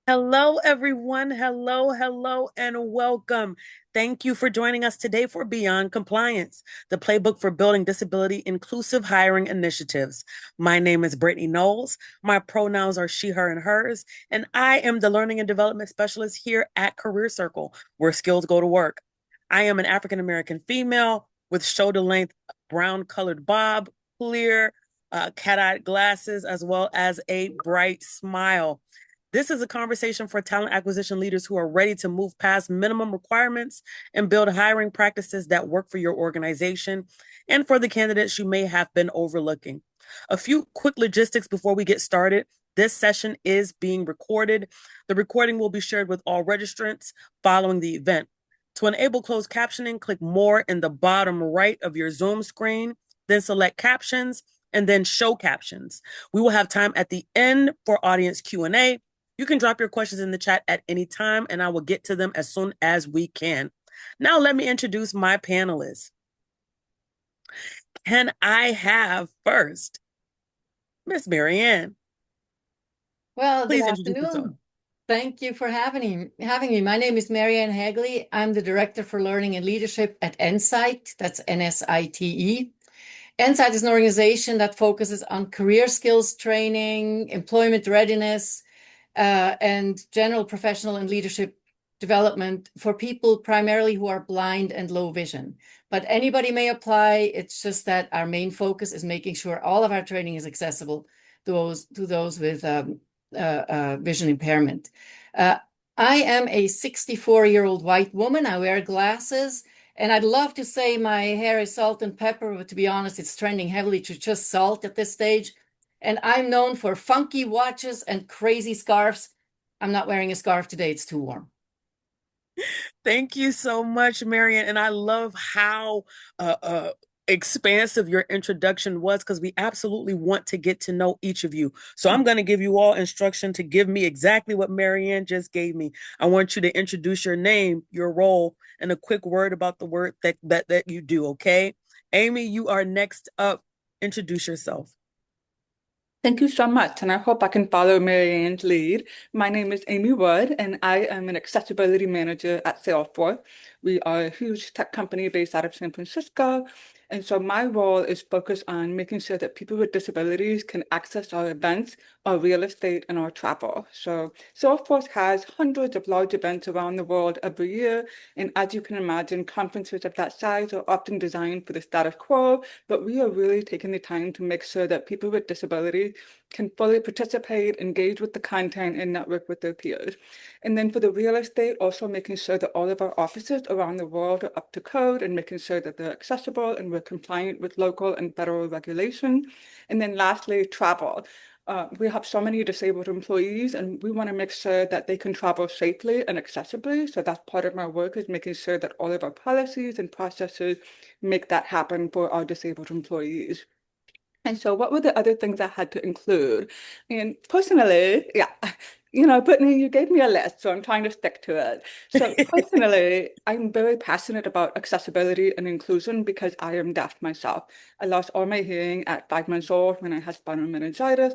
Hello, everyone. Hello, and welcome. Thank you for joining us today for Beyond Compliance, the playbook for building disability inclusive hiring initiatives. My name is Brittany Knowles. My pronouns are she, her, and hers, and I am the Learning and Development Specialist here at CareerCircle, where skills go to work. I am an African American female with shoulder length brown colored bob, clear cat-eyed glasses, as well as a bright smile. This is a conversation for talent acquisition leaders who are ready to move past minimum requirements and build hiring practices that work for your organization and for the candidates you may have been overlooking. A few quick logistics before we get started. This session is being recorded. The recording will be shared with all registrants following the event. To enable closed captioning, click more in the bottom right of your Zoom screen, then select captions and then show captions. We will have time at the end for audience Q&A. You can drop your questions in the chat at any time, and I will get to them as soon as we can. Now, let me introduce my panelists. Can I have first Miss Marianne? Well, good Please introduce yourself. afternoon. Thank you for having me. My name is Marianne Hagley. I'm the Director for Learning and Leadership at NSITE. That's NSITE. NSITE is an organization that focuses on career skills training, employment readiness, and general professional and leadership development for people primarily who are blind and low vision. But anybody may apply. It's just that our main focus is making sure all of our training is accessible to those with vision impairment. I am a 64-year-old white woman. I wear glasses, and I'd love to say my hair is salt and pepper, but to be honest, it's trending heavily to just salt at this stage. And I'm known for funky watches and crazy scarves. I'm not wearing a scarf today. It's too warm. Thank you so much, Marianne. And I love how expansive your introduction was because we absolutely want to get to know each of you. So I'm going to give you all instruction to give me exactly what Marianne just gave me. I want you to introduce your name, your role, and a quick word about the work that you do, okay? Amy, you are next up. Introduce yourself. Thank you so much, and I hope I can follow Marianne's lead. My name is Amy Wood, and I am an accessibility manager at Salesforce. We are a huge tech company based out of San Francisco, and so my role is focused on making sure that people with disabilities can access our events, our real estate, and our travel. So Salesforce has hundreds of large events around the world every year, and as you can imagine, conferences of that size are often designed for the status quo, but we are really taking the time to make sure that people with disabilities can fully participate, engage with the content, and network with their peers. And then for the real estate, also making sure that all of our offices around the world are up to code and making sure that they're accessible and we're compliant with local and federal regulation. And then lastly, travel. We have so many disabled employees, and we want to make sure that they can travel safely and accessibly. So that's part of my work, is making sure that all of our policies and processes make that happen for our disabled employees. And so what were the other things I had to include? And personally, yeah, Brittany, you gave me a list, so I'm trying to stick to it. So personally, I'm very passionate about accessibility and inclusion because I am deaf myself. I lost all my hearing at 5 months old when I had spinal meningitis.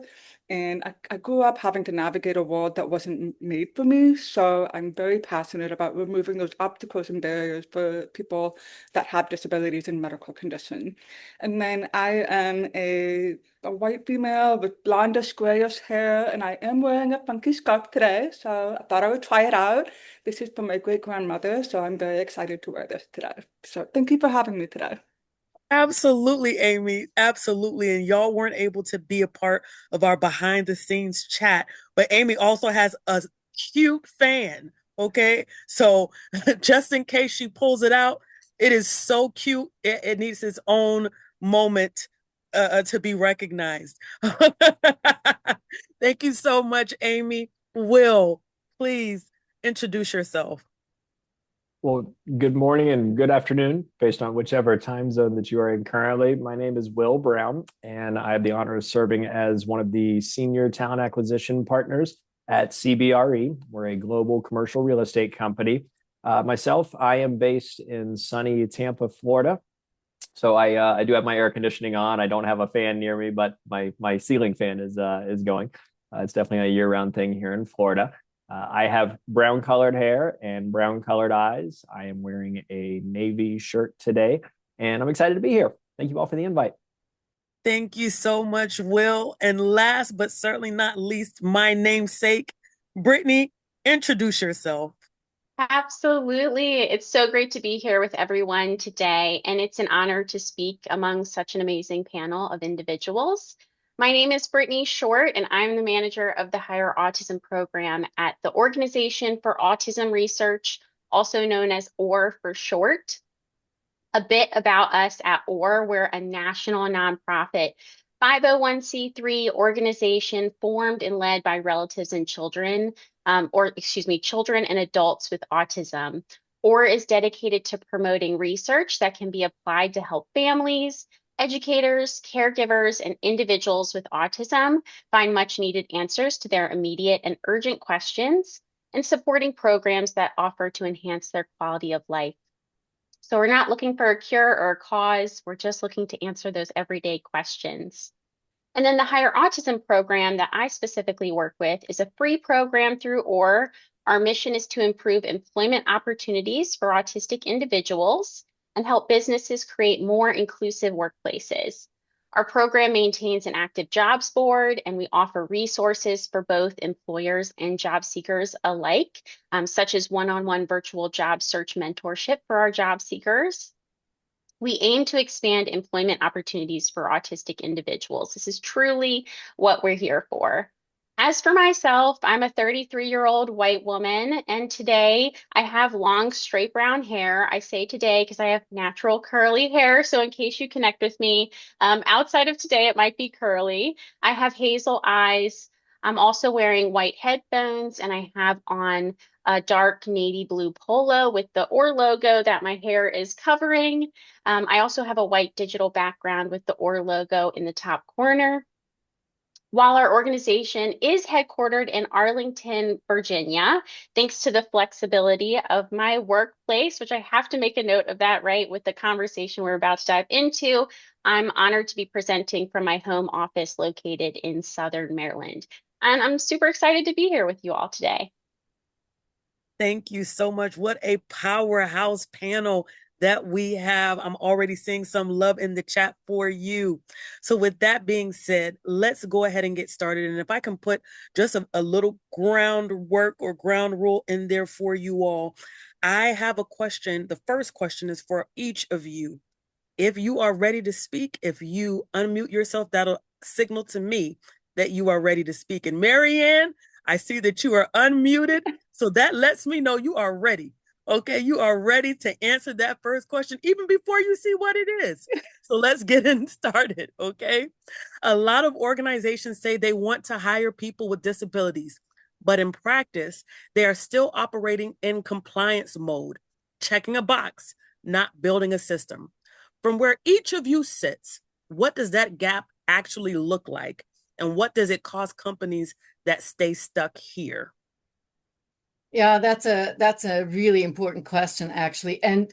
And I grew up having to navigate a world that wasn't made for me. So I'm very passionate about removing those obstacles and barriers for people that have disabilities and medical conditions. And then I am a white female with blondish, grayish hair, and I am wearing a funky scarf today. So I thought I would try it out. This is from my great-grandmother, so I'm very excited to wear this today. So thank you for having me today. Absolutely, Amy. Absolutely. And y'all weren't able to be a part of our behind the scenes chat, but Amy also has a cute fan. Okay. So just in case she pulls it out, it is so cute. It needs its own moment to be recognized. Thank you so much, Amy. Will, please introduce yourself. Well, good morning and good afternoon, based on whichever time zone that you are in currently. My name is Will Brown, and I have the honor of serving as one of the senior talent acquisition partners at CBRE. We're a global commercial real estate company. Myself, I am based in sunny Tampa, Florida. So I do have my air conditioning on. I don't have a fan near me, but my ceiling fan is going. It's definitely a year-round thing here in Florida. I have brown colored hair and brown colored eyes. I am wearing a navy shirt today, and I'm excited to be here. Thank you all for the invite. Thank you so much, Will. And last but certainly not least, my namesake, Brittany, introduce yourself. Absolutely. It's so great to be here with everyone today, and it's an honor to speak among such an amazing panel of individuals. My name is Brittany Short, and I'm the manager of the Higher Autism Program at the Organization for Autism Research, also known as OR for short. A bit about us at OR, we're a national nonprofit 501c3 organization formed and led by relatives and children, children and adults with autism. OR is dedicated to promoting research that can be applied to help families, educators, caregivers, and individuals with autism find much needed answers to their immediate and urgent questions, and supporting programs that offer to enhance their quality of life. So we're not looking for a cure or a cause. We're just looking to answer those everyday questions. And then the Higher Autism Program that I specifically work with is a free program through OR. Our mission is to improve employment opportunities for autistic individuals and help businesses create more inclusive workplaces. Our program maintains an active jobs board, and we offer resources for both employers and job seekers alike, such as one-on-one virtual job search mentorship for our job seekers. We aim to expand employment opportunities for autistic individuals. This is truly what we're here for. As for myself, I'm a 33-year-old white woman, and today I have long, straight brown hair. I say today because I have natural curly hair, so in case you connect with me, outside of today, it might be curly. I have hazel eyes. I'm also wearing white headphones, and I have on a dark navy blue polo with the OR logo that my hair is covering. I also have a white digital background with the OR logo in the top corner. While our organization is headquartered in Arlington, Virginia, thanks to the flexibility of my workplace, which I have to make a note of that, right, with the conversation we're about to dive into, I'm honored to be presenting from my home office located in Southern Maryland. And I'm super excited to be here with you all today. Thank you so much. What a powerhouse panel that we have. I'm already seeing some love in the chat for you. So with that being said, let's go ahead and get started. And if I can put just a little groundwork or ground rule in there for you all, I have a question. The first question is for each of you. If you are ready to speak, if you unmute yourself, that'll signal to me that you are ready to speak. And Marianne, I see that you are unmuted. So that lets me know you are ready. Okay, you are ready to answer that first question even before you see what it is. So let's get in started, okay? A lot of organizations say they want to hire people with disabilities, but in practice, they are still operating in compliance mode, checking a box, not building a system. From where each of you sits, what does that gap actually look like? And what does it cost companies that stay stuck here? Yeah, that's a really important question, actually. And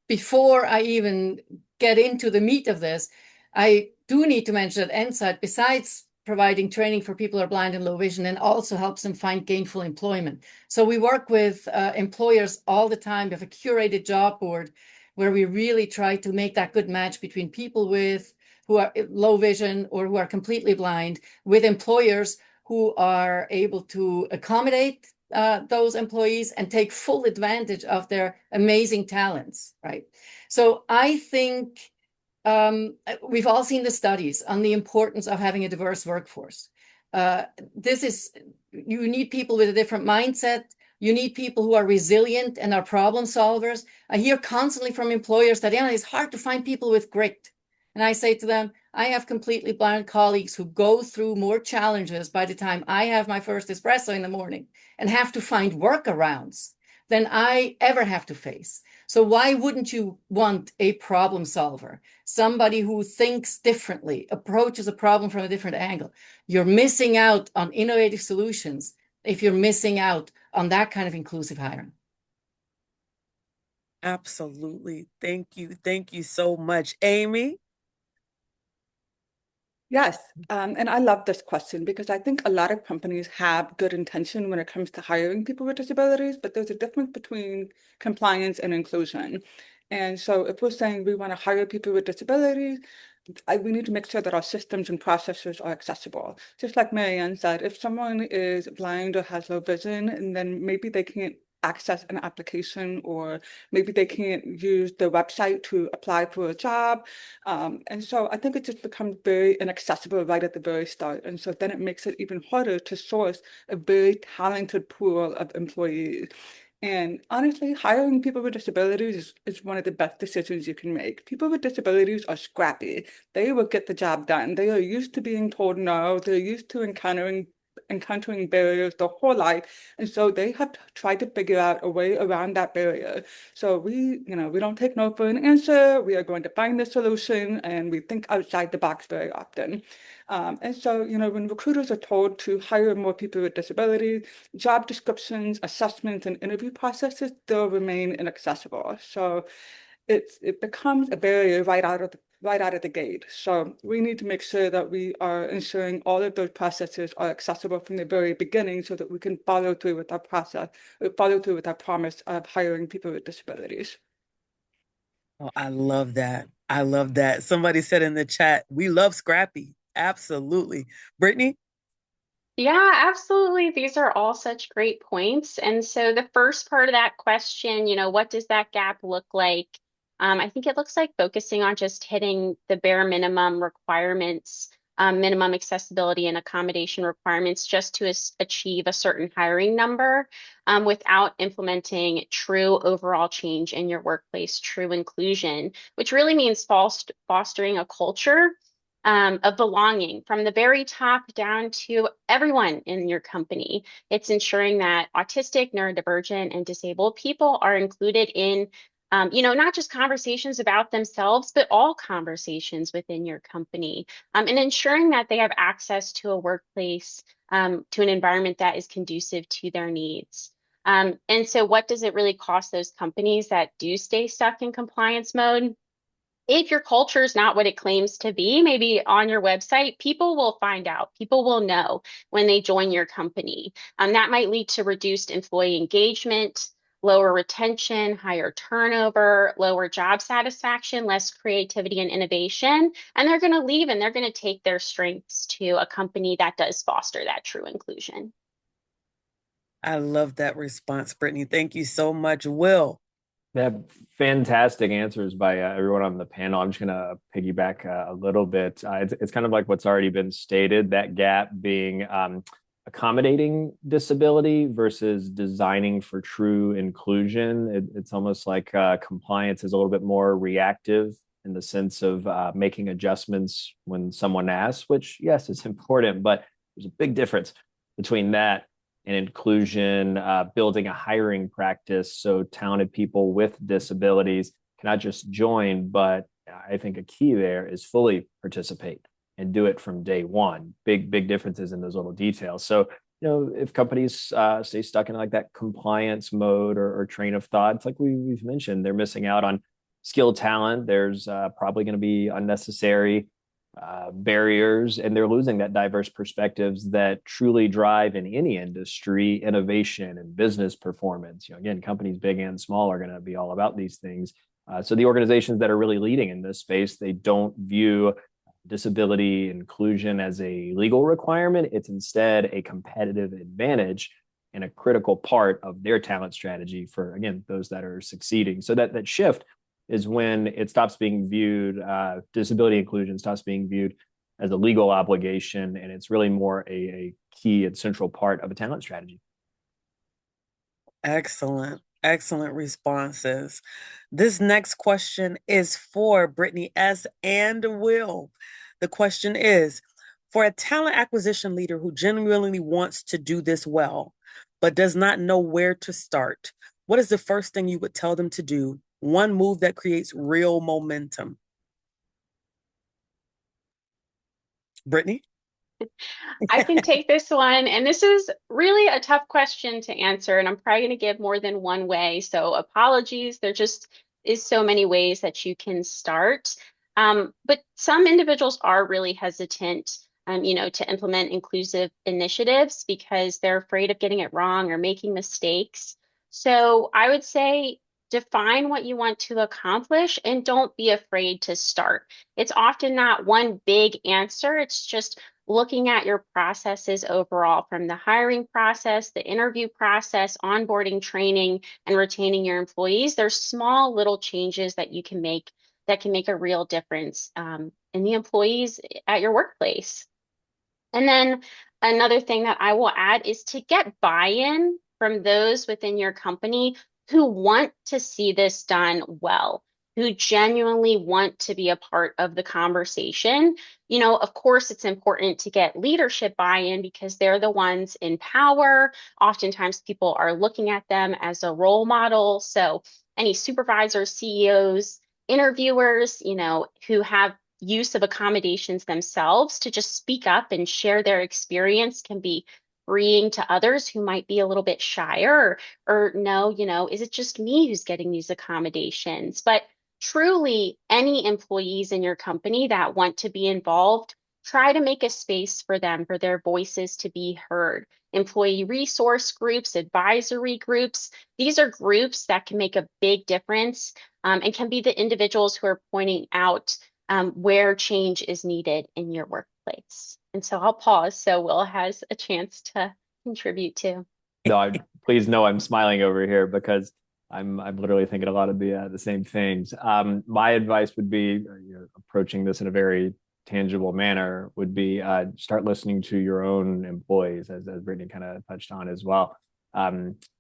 before I even get into the meat of this, I do need to mention that NSITE, besides providing training for people who are blind and low vision, and also helps them find gainful employment. So we work with employers all the time. We have a curated job board where we really try to make that good match between people who are low vision or who are completely blind with employers who are able to accommodate those employees and take full advantage of their amazing talents, right? So I think we've all seen the studies on the importance of having a diverse workforce. You need people with a different mindset. You need people who are resilient and are problem solvers. I hear constantly from employers that it's hard to find people with grit. And I say to them, I have completely blind colleagues who go through more challenges by the time I have my first espresso in the morning and have to find workarounds than I ever have to face. So why wouldn't you want a problem solver? Somebody who thinks differently, approaches a problem from a different angle. You're missing out on innovative solutions if you're missing out on that kind of inclusive hiring. Absolutely. Thank you. Thank you so much. Amy? Yes, and I love this question because I think a lot of companies have good intention when it comes to hiring people with disabilities, but there's a difference between compliance and inclusion. And so if we're saying we want to hire people with disabilities, we need to make sure that our systems and processes are accessible. Just like Marianne said, if someone is blind or has low vision, and then maybe they can't access an application, or maybe they can't use the website to apply for a job. And so I think it just becomes very inaccessible right at the very start. And so then it makes it even harder to source a very talented pool of employees. And honestly, hiring people with disabilities is one of the best decisions you can make. People with disabilities are scrappy. They will get the job done. They are used to being told no. They're used to encountering barriers their whole life. And so they have tried to figure out a way around that barrier. So we don't take no for an answer. We are going to find the solution, and we think outside the box very often. And so, when recruiters are told to hire more people with disabilities, job descriptions, assessments, and interview processes still remain inaccessible. So it becomes a barrier right out of the gate. So we need to make sure that we are ensuring all of those processes are accessible from the very beginning, so that we can follow through with our promise of hiring people with disabilities. Oh, I love that. I love that. Somebody said in the chat, we love Scrappy. Absolutely. Brittany? Yeah, absolutely. These are all such great points. And so the first part of that question, what does that gap look like? I think it looks like focusing on just hitting the bare minimum requirements, minimum accessibility and accommodation requirements just to achieve a certain hiring number, without implementing true overall change in your workplace, true inclusion, which really means fostering a culture of belonging from the very top down to everyone in your company. It's ensuring that autistic, neurodivergent, and disabled people are included in, not just conversations about themselves, but all conversations within your company, and ensuring that they have access to a workplace, to an environment that is conducive to their needs. And so what does it really cost those companies that do stay stuck in compliance mode? If your culture is not what it claims to be, maybe on your website, people will find out. People will know when they join your company. That might lead to reduced employee engagement, lower retention, higher turnover, lower job satisfaction, less creativity and innovation. And they're going to leave, and they're going to take their strengths to a company that does foster that true inclusion. I love that response, Brittany. Thank you so much. Will? Yeah, fantastic answers by everyone on the panel. I'm just going to piggyback a little bit. It's kind of like what's already been stated, that gap being accommodating disability versus designing for true inclusion. It's almost like compliance is a little bit more reactive in the sense of making adjustments when someone asks, which, yes, is important, but there's a big difference between that and inclusion, building a hiring practice so talented people with disabilities can not just join, but I think a key there is fully participate and do it from day one. Big differences in those little details. So, if companies stay stuck in like that compliance mode or train of thought, it's like we've mentioned, they're missing out on skilled talent. There's probably going to be unnecessary barriers, and they're losing that diverse perspectives that truly drive in any industry innovation and business performance. Again, companies big and small are going to be all about these things. So the organizations that are really leading in this space, they don't view disability inclusion as a legal requirement. It's instead a competitive advantage and a critical part of their talent strategy for, again, those that are succeeding. So that shift is when it stops being viewed, disability inclusion stops being viewed as a legal obligation, and it's really more a key and central part of a talent strategy. Excellent. Excellent responses. This next question is for Brittany S. and Will. The question is, for a talent acquisition leader who genuinely wants to do this well, but does not know where to start, what is the first thing you would tell them to do? One move that creates real momentum. Brittany? I can take this one. And this is really a tough question to answer. And I'm probably going to give more than one way. So apologies. There just is so many ways that you can start. But some individuals are really hesitant, to implement inclusive initiatives because they're afraid of getting it wrong or making mistakes. So I would say define what you want to accomplish and don't be afraid to start. It's often not one big answer. It's just looking at your processes overall, from the hiring process, the interview process, onboarding, training, and retaining your employees. There's small little changes that you can make that can make a real difference in the employees at your workplace. And then another thing that I will add is to get buy-in from those within your company who want to see this done well, who genuinely want to be a part of the conversation. Of course, it's important to get leadership buy-in because they're the ones in power. Oftentimes, people are looking at them as a role model. So any supervisors, CEOs, interviewers, who have use of accommodations themselves to just speak up and share their experience can be freeing to others who might be a little bit shyer or no, is it just me who's getting these accommodations? But truly, any employees in your company that want to be involved, try to make a space for them, for their voices to be heard. Employee resource groups, advisory groups, these are groups that can make a big difference and can be the individuals who are pointing out where change is needed in your workplace. And so I'll pause so Will has a chance to contribute too. No, please know I'm smiling over here because I'm literally thinking a lot of the same things. My advice would be, approaching this in a very tangible manner, would be start listening to your own employees, as Brittany kind of touched on as well.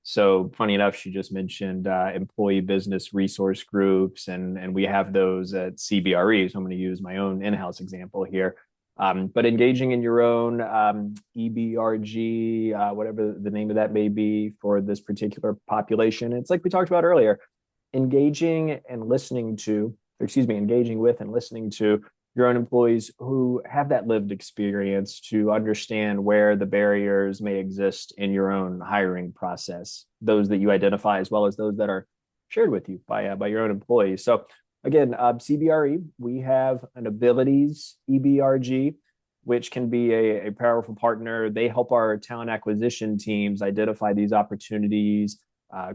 So funny enough, she just mentioned employee business resource groups, and we have those at CBRE. So I'm going to use my own in-house example here. But engaging in your own EBRG, whatever the name of that may be for this particular population. It's like we talked about earlier, engaging with and listening to your own employees who have that lived experience to understand where the barriers may exist in your own hiring process, those that you identify as well as those that are shared with you by your own employees. So again, CBRE, we have an abilities EBRG, which can be a powerful partner. They help our talent acquisition teams identify these opportunities,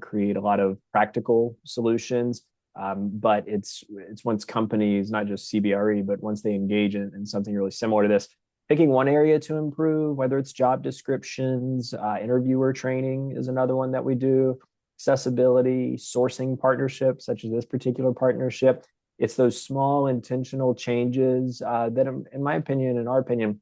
create a lot of practical solutions. But it's once companies, not just CBRE, but once they engage in something really similar to this, picking one area to improve, whether it's job descriptions, interviewer training is another one that we do, accessibility, sourcing partnerships, such as this particular partnership. It's those small intentional changes that, in my opinion, in our opinion,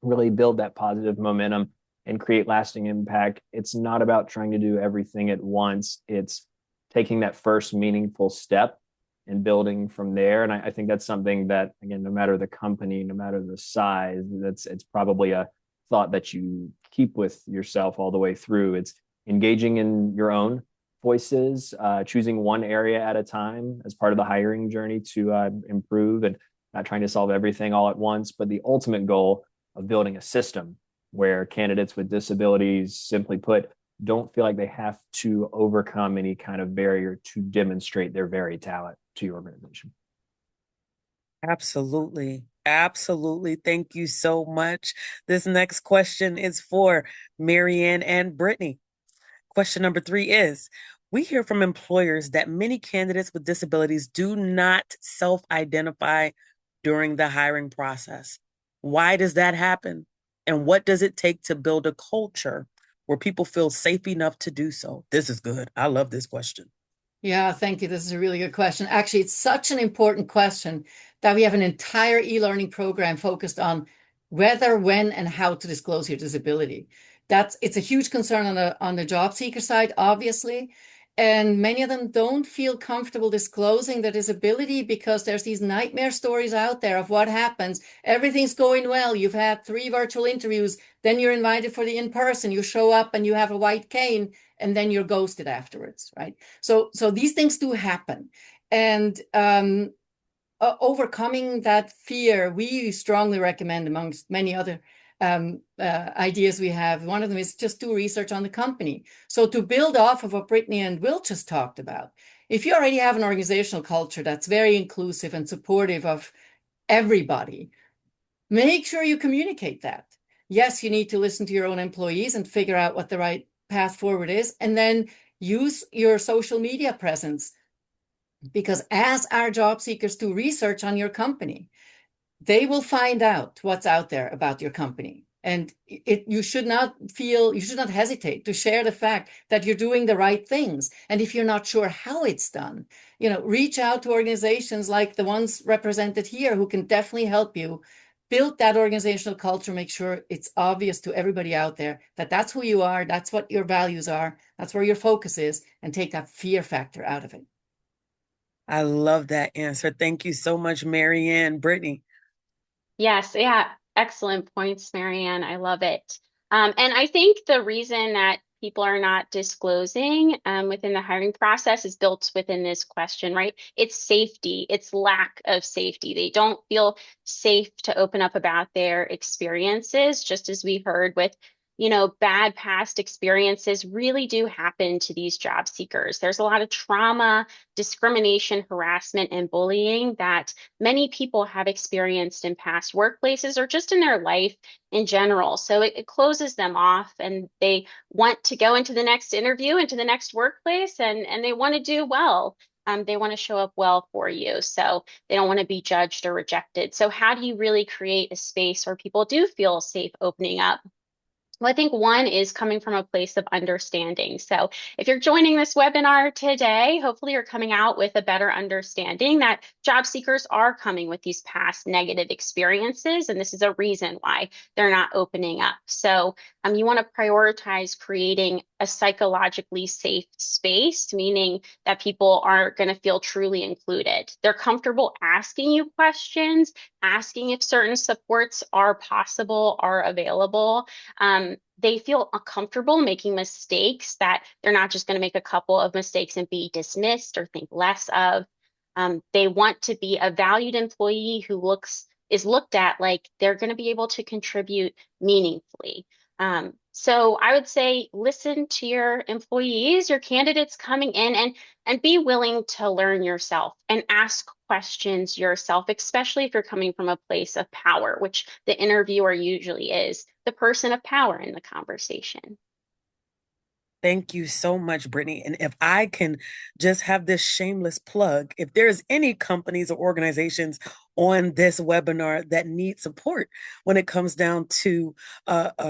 really build that positive momentum and create lasting impact. It's not about trying to do everything at once. It's taking that first meaningful step and building from there. And I think that's something that, again, no matter the company, no matter the size, it's probably a thought that you keep with yourself all the way through. It's engaging in your own voices, choosing one area at a time as part of the hiring journey to improve, and not trying to solve everything all at once, but the ultimate goal of building a system where candidates with disabilities, simply put, don't feel like they have to overcome any kind of barrier to demonstrate their very talent to your organization. Absolutely. Absolutely. Thank you so much. This next question is for Marianne and Brittany. Question number 3 is, we hear from employers that many candidates with disabilities do not self-identify during the hiring process. Why does that happen? And what does it take to build a culture where people feel safe enough to do so? This is good. I love this question. Yeah, thank you. This is a really good question. Actually, it's such an important question that we have an entire e-learning program focused on whether, when, and how to disclose your disability. It's a huge concern on the job seeker side, obviously. And many of them don't feel comfortable disclosing their disability because there's these nightmare stories out there of what happens. Everything's going well. You've had 3 virtual interviews. Then you're invited for the in-person. You show up and you have a white cane, and then you're ghosted afterwards, right? So these things do happen. And overcoming that fear, we strongly recommend, amongst many other ideas we have, one of them is just do research on the company. So to build off of what Brittany and Will just talked about, If you already have an organizational culture that's very inclusive and supportive of everybody, make sure you communicate that. Yes, you need to listen to your own employees and figure out what the right path forward is, and then use your social media presence. Because as our job seekers do research on your company, they will find out what's out there about your company. And you should not hesitate to share the fact that you're doing the right things. And if you're not sure how it's done, reach out to organizations like the ones represented here who can definitely help you build that organizational culture, make sure it's obvious to everybody out there that that's who you are, that's what your values are, that's where your focus is, and take that fear factor out of it. I love that answer. Thank you so much, Marianne. Brittany. Yes, yeah, excellent points, Marianne. I love it. And I think the reason that people are not disclosing within the hiring process is built within this question, right? It's safety, it's lack of safety. They don't feel safe to open up about their experiences, just as we heard with bad past experiences really do happen to these job seekers. There's a lot of trauma, discrimination, harassment, and bullying that many people have experienced in past workplaces or just in their life in general. So it closes them off, and they want to go into the next interview, into the next workplace, and they want to do well. They want to show up well for you. So they don't want to be judged or rejected. So how do you really create a space where people do feel safe opening up? Well, I think one is coming from a place of understanding. So if you're joining this webinar today, hopefully you're coming out with a better understanding that job seekers are coming with these past negative experiences, and this is a reason why they're not opening up. So you want to prioritize creating a psychologically safe space, meaning that people are going to feel truly included. They're comfortable asking you questions, asking if certain supports are possible, are available. They feel uncomfortable making mistakes, that they're not just going to make a couple of mistakes and be dismissed or think less of. They want to be a valued employee who is looked at like they're going to be able to contribute meaningfully. So I would say listen to your employees, your candidates coming in, and be willing to learn yourself and ask questions yourself, especially if you're coming from a place of power, which the interviewer usually is, the person of power in the conversation. Thank you so much, Brittany. And if I can just have this shameless plug, if there's any companies or organizations on this webinar that need support when it comes down to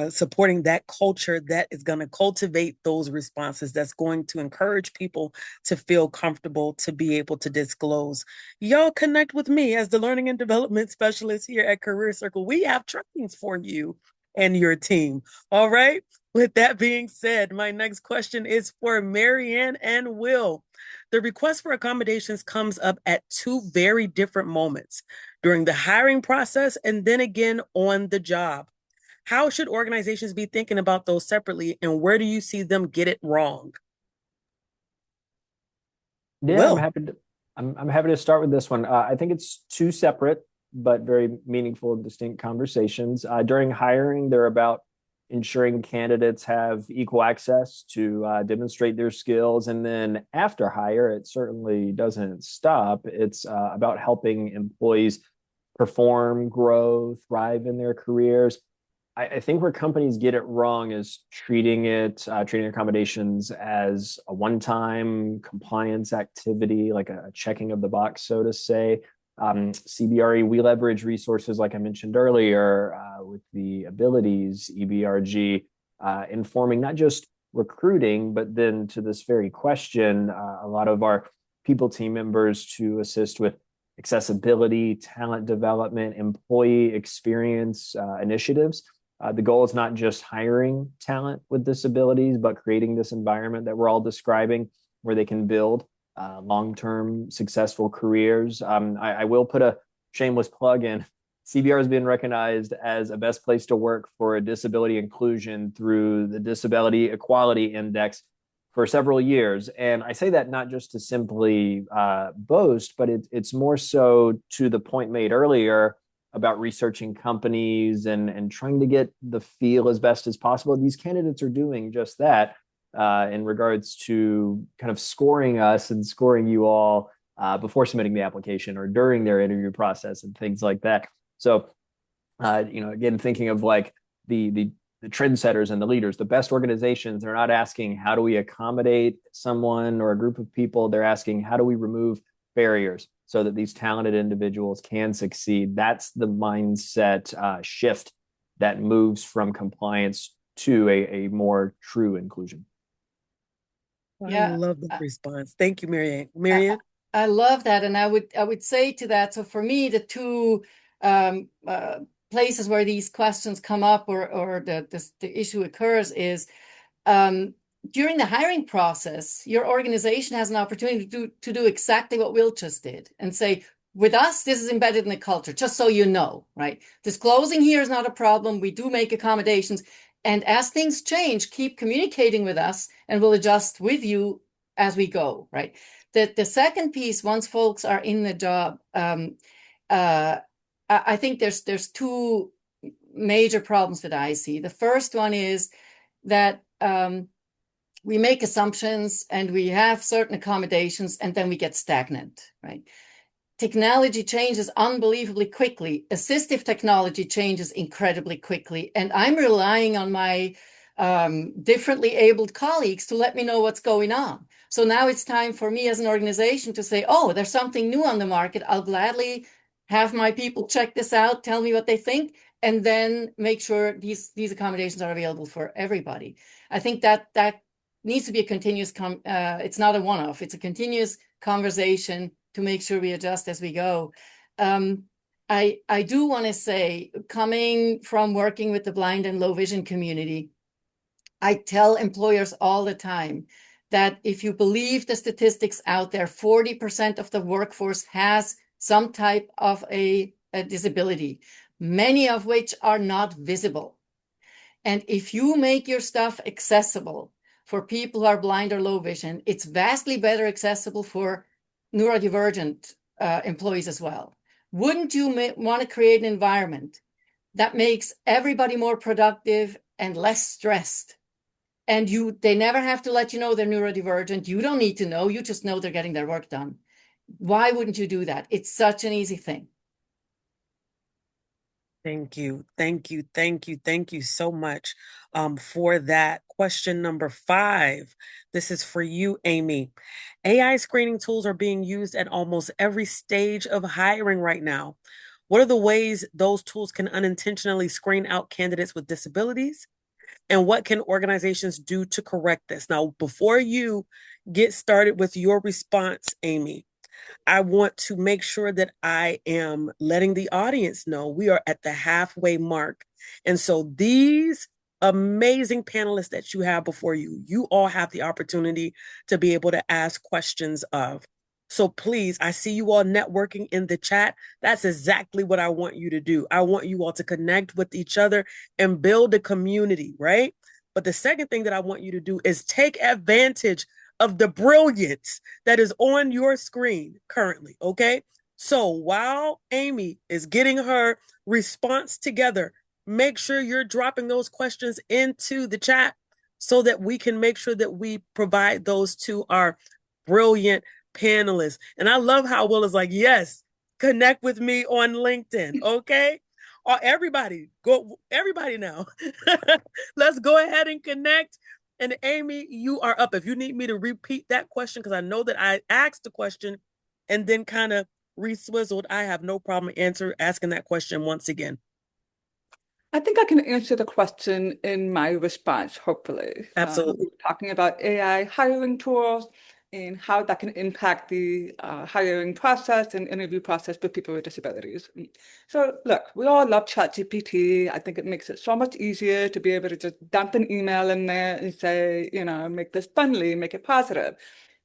supporting that culture that is going to cultivate those responses, that's going to encourage people to feel comfortable to be able to disclose, y'all connect with me as the learning and development specialist here at CareerCircle. We have trainings for you and your team. All right. With that being said, my next question is for Marianne and Will. The request for accommodations comes up at two very different moments: during the hiring process and then again on the job. How should organizations be thinking about those separately, and where do you see them get it wrong? Yeah, Will. I'm happy to start with this one. I think it's two separate but very meaningful and distinct conversations. During hiring, they're about ensuring candidates have equal access to demonstrate their skills. And then after hire, it certainly doesn't stop. It's about helping employees perform, grow, thrive in their careers. I think where companies get it wrong is treating accommodations as a one-time compliance activity, like a checking of the box, so to say. CBRE, we leverage resources like I mentioned earlier with the abilities, EBRG, informing not just recruiting, but then to this very question, a lot of our people team members to assist with accessibility, talent development, employee experience initiatives. The goal is not just hiring talent with disabilities, but creating this environment that we're all describing where they can build long-term successful careers. I will put a shameless plug in. CBR has been recognized as a best place to work for disability inclusion through the Disability Equality Index for several years. And I say that not just to simply boast, but it's more so to the point made earlier about researching companies and trying to get the feel as best as possible. These candidates are doing just that. in regards to kind of scoring us and scoring you all before submitting the application or during their interview process and things like that. So, again, thinking of like the trendsetters and the leaders, the best organizations, they're not asking how do we accommodate someone or a group of people. They're asking how do we remove barriers so that these talented individuals can succeed. That's the mindset shift that moves from compliance to a more true inclusion. I love that response. Thank you, Marianne. I love that, and I would say to that. So for me, the two places where these questions come up or the issue occurs is during the hiring process, your organization has an opportunity to do exactly what Will just did and say, with us, this is embedded in the culture, just so you know, right? Disclosing here is not a problem. We do make accommodations. And as things change, keep communicating with us and we'll adjust with you as we go, right? The second piece, once folks are in the job, I think there's two major problems that I see. The first one is that we make assumptions and we have certain accommodations and then we get stagnant, right? Technology changes unbelievably quickly. Assistive technology changes incredibly quickly. And I'm relying on my differently abled colleagues to let me know what's going on. So now it's time for me as an organization to say, oh, there's something new on the market. I'll gladly have my people check this out, tell me what they think, and then make sure these accommodations are available for everybody. I think that needs to be a continuous, it's not a one-off, it's a continuous conversation to make sure we adjust as we go. I do want to say, coming from working with the blind and low vision community, I tell employers all the time that if you believe the statistics out there, 40% of the workforce has some type of a disability, many of which are not visible. And if you make your stuff accessible for people who are blind or low vision, it's vastly better accessible for neurodivergent employees as well. Wouldn't you want to create an environment that makes everybody more productive and less stressed? And they never have to let you know they're neurodivergent. You don't need to know. You just know they're getting their work done. Why wouldn't you do that? It's such an easy thing. Thank you. Thank you. Thank you. Thank you so much for that. Question number 5. This is for you, Amy. AI screening tools are being used at almost every stage of hiring right now. What are the ways those tools can unintentionally screen out candidates with disabilities? And what can organizations do to correct this? Now, before you get started with your response, Amy, I want to make sure that I am letting the audience know we are at the halfway mark. And so these amazing panelists that you have before you, you all have the opportunity to be able to ask questions of. So please, I see you all networking in the chat. That's exactly what I want you to do. I want you all to connect with each other and build a community, right? But the second thing that I want you to do is take advantage of the brilliance that is on your screen currently, okay? So while Amy is getting her response together, make sure you're dropping those questions into the chat so that we can make sure that we provide those to our brilliant panelists. And I love how Will is like, yes, connect with me on LinkedIn, okay? Everybody now. Let's go ahead and connect. And Amy, you are up. If you need me to repeat that question, because I know that I asked the question and then kind of re-swizzled, I have no problem asking that question once again. I think I can answer the question in my response, hopefully. Absolutely. Talking about AI hiring tools and how that can impact the hiring process and interview process for people with disabilities. So look, we all love ChatGPT. I think it makes it so much easier to be able to just dump an email in there and say, make this friendly, make it positive.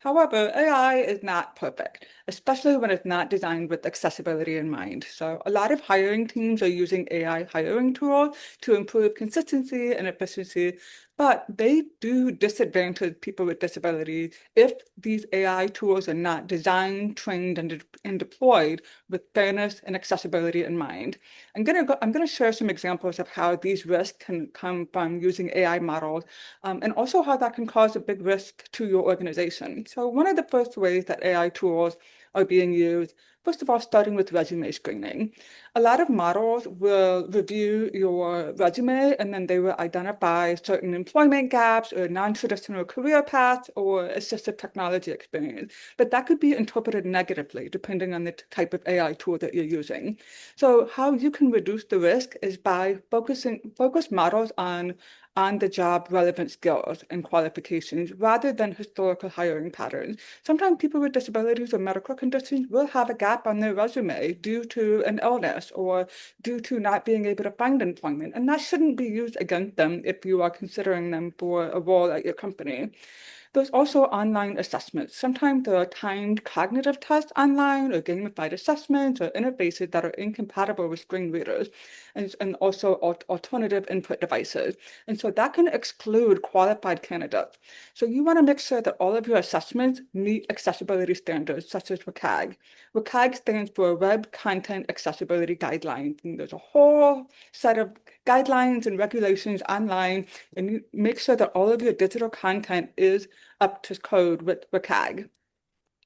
However, AI is not perfect, especially when it's not designed with accessibility in mind. So a lot of hiring teams are using AI hiring tools to improve consistency and efficiency, but they do disadvantage people with disabilities if these AI tools are not designed, trained, and deployed with fairness and accessibility in mind. I'm gonna share some examples of how these risks can come from using AI models, and also how that can cause a big risk to your organization. So one of the first ways that AI tools are being used, first of all, starting with resume screening. A lot of models will review your resume and then they will identify certain employment gaps or non-traditional career paths or assistive technology experience. But that could be interpreted negatively depending on the type of AI tool that you're using. So how you can reduce the risk is by focus models on the job relevant skills and qualifications rather than historical hiring patterns. Sometimes people with disabilities or medical conditions will have a gap on their resume due to an illness or due to not being able to find employment. And that shouldn't be used against them if you are considering them for a role at your company. There's also online assessments. Sometimes there are timed cognitive tests online or gamified assessments or interfaces that are incompatible with screen readers and also alternative input devices. And so that can exclude qualified candidates. So you want to make sure that all of your assessments meet accessibility standards such as WCAG. WCAG stands for Web Content Accessibility Guidelines. And there's a whole set of guidelines and regulations online, and you make sure that all of your digital content is up to code with WCAG.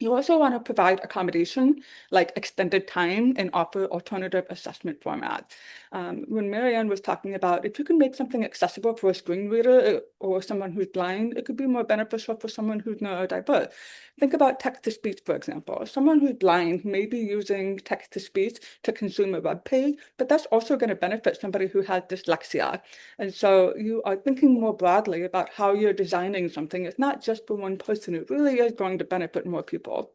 You also want to provide accommodation like extended time and offer alternative assessment formats. When Marianne was talking about if you can make something accessible for a screen reader or someone who's blind, it could be more beneficial for someone who's neurodiverse. Think about text-to-speech, for example. Someone who's blind may be using text-to-speech to consume a web page, but that's also going to benefit somebody who has dyslexia. And so you are thinking more broadly about how you're designing something. It's not just for one person. It really is going to benefit more people.